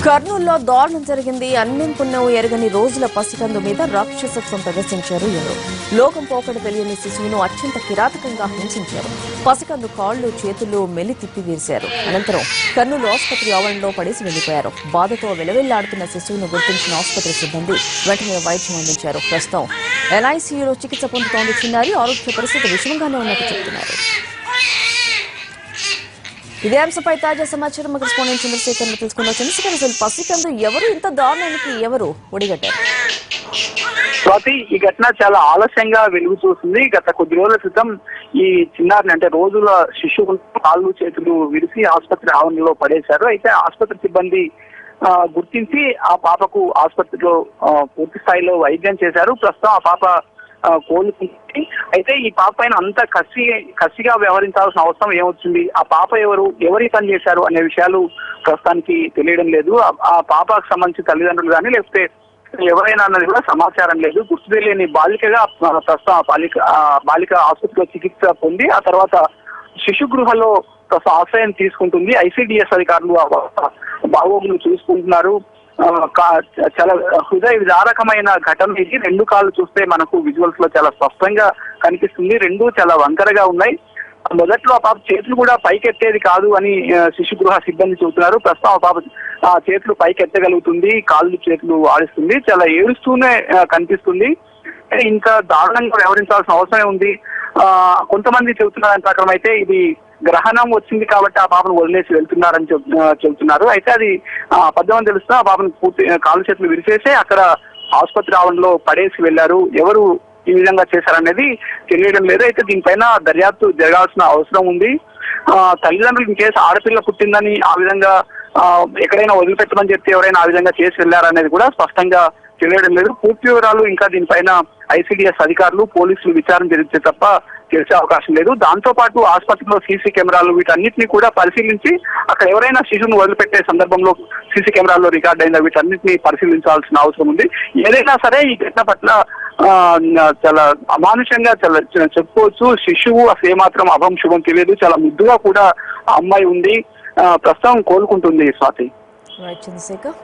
కర్నూలులో దారుణం జరిగింది. అన్నం పుణ్యం ఎరగని రోజుల పసికందు మీద రాక్షసత్వం ప్రదర్శించారు ఎవరు. లోకం పోకడ తెలియని శిశువును అత్యంత కిరాతకంగా హింసించారు. పసికందు కాళ్లు చేతులు మెలి తిప్పి వీర్చారు. అనంతరం కర్నూలు ఆసుపత్రి ఆవరణలో పడేసి వెళ్లిపోయారు. బాధతో వెలవెల్లాడుతున్న శిశువును గుర్తించిన ఆసుపత్రి సిబ్బంది వెంటనే వైద్యం అందించారు. ప్రస్తుతం ఎన్ఐసీయూలో చికిత్స పొందుతోంది చిన్నారి. ఆరోగ్య పరిస్థితి విషమంగానే ఉన్నట్టు చెబుతున్నారు. ఇదే అంశంపై తాజా సమాచారం మా కరెస్పాండెంట్ చంద్రశేఖర్ తెలుసుకుందాం. చంద్రశేఖర్, అసలు పసికందు ఎవరు, ఇంత దారుణానికి ఎవరు ఒడిగట్టారు? స్వాతి, ఈ ఘటన చాలా ఆలస్యంగా వెలుగు చూస్తుంది. గత కొద్ది రోజుల క్రితం ఈ చిన్నారిని, అంటే రోజుల శిశువు కాళ్ళు చేతులు విరిసి ఆసుపత్రి ఆవరణలో పడేశారు. అయితే ఆసుపత్రి సిబ్బంది గుర్తించి ఆ పాపకు ఆసుపత్రిలో పూర్తి స్థాయిలో వైద్యం చేశారు. ప్రస్తుతం ఆ పాప కోలుకుంది. అయితే ఈ పాప పైన అంత కసిగా వ్యవహరించాల్సిన అవసరం ఏమొచ్చింది, ఆ పాప ఎవరి పని చేశారు అనే విషయాలు ప్రస్తుతానికి తెలియడం లేదు. ఆ పాపకు సంబంధించి తల్లిదండ్రులు కానీ లేకపోతే ఎవరైనా అన్నది కూడా సమాచారం లేదు. గుర్తు తెలియని బాలికగా ప్రస్తుతం బాలిక ఆసుపత్రిలో చికిత్స పొంది ఆ తర్వాత శిశు గృహలో ప్రస్తుతం ఆశ్రయం తీసుకుంటుంది. ఐసిడిఎస్ అధికారులు బాగోగులు చూసుకుంటున్నారు. చాలా హృదయ విదారకమైన ఘటన ఇది. రెండు కాళ్ళు చూస్తే మనకు విజువల్స్ లో చాలా స్పష్టంగా కనిపిస్తుంది. రెండు చాలా వంకరగా ఉన్నాయి. మొదట్లో ఆ పాప చేతులు కూడా పైకెత్తేది కాదు అని శిశు గృహ సిబ్బంది చెబుతున్నారు. ప్రస్తుతం ఆ పాప చేతులు పైకెత్తగలుగుతుంది, కాళ్ళు చేతులు ఆడిస్తుంది, చాలా ఏడుస్తూనే కనిపిస్తుంది. ఇంకా దారుణంగా వ్యవహరించాల్సిన అవసరం ఉంది. కొంతమంది చెబుతున్న దాని ప్రకారం అయితే ఇది గ్రహణం వచ్చింది కాబట్టి ఆ పాపను వదిలేసి వెళ్తున్నారని చెబుతున్నారు. అయితే అది అబద్ధమని తెలుస్తా ఆ పాపను పూర్తి కాళ్ళు చేతులు విరిచేసి అక్కడ ఆసుపత్రి ఆవరణలో పడేసి వెళ్లారు. ఎవరు ఈ విధంగా చేశారనేది తెలియడం లేదు. అయితే దీనిపైన దర్యాప్తు జరగాల్సిన అవసరం ఉంది. తల్లిదండ్రులు ఇన్ కేసు ఆడపిల్ల పుట్టిందని ఆ విధంగా ఎక్కడైనా వదిలిపెట్టమని చెప్తే ఎవరైనా ఆ విధంగా చేసి వెళ్లారనేది కూడా స్పష్టంగా తెలియడం లేదు. పూర్తి వివరాలు ఇంకా దీనిపైన ఐసిడిఎస్ అధికారులు పోలీసులు విచారణ జరిగితే తప్ప తెలిసే అవకాశం లేదు. దాంతో పాటు ఆసుపత్రిలో సీసీ కెమెరాలు వీటన్నిటిని కూడా పరిశీలించి అక్కడ ఎవరైనా శిశువును వదిలిపెట్టే సందర్భంలో సీసీ కెమెరాల్లో రికార్డ్ అయిన వీటన్నిటిని పరిశీలించాల్సిన అవసరం ఉంది. ఏదైనా సరే ఈ ఘటన పట్ల చాలా అమానుషంగా చాలా చెప్పుకోవచ్చు. శిశువు అసలు ఏమాత్రం అభం శుభం తెలియదు. చాలా ముద్దుగా కూడా ఆ అమ్మాయి ఉంది. ప్రస్తుతం కోలుకుంటుంది. స్వాతి. చంద్రశేఖర్.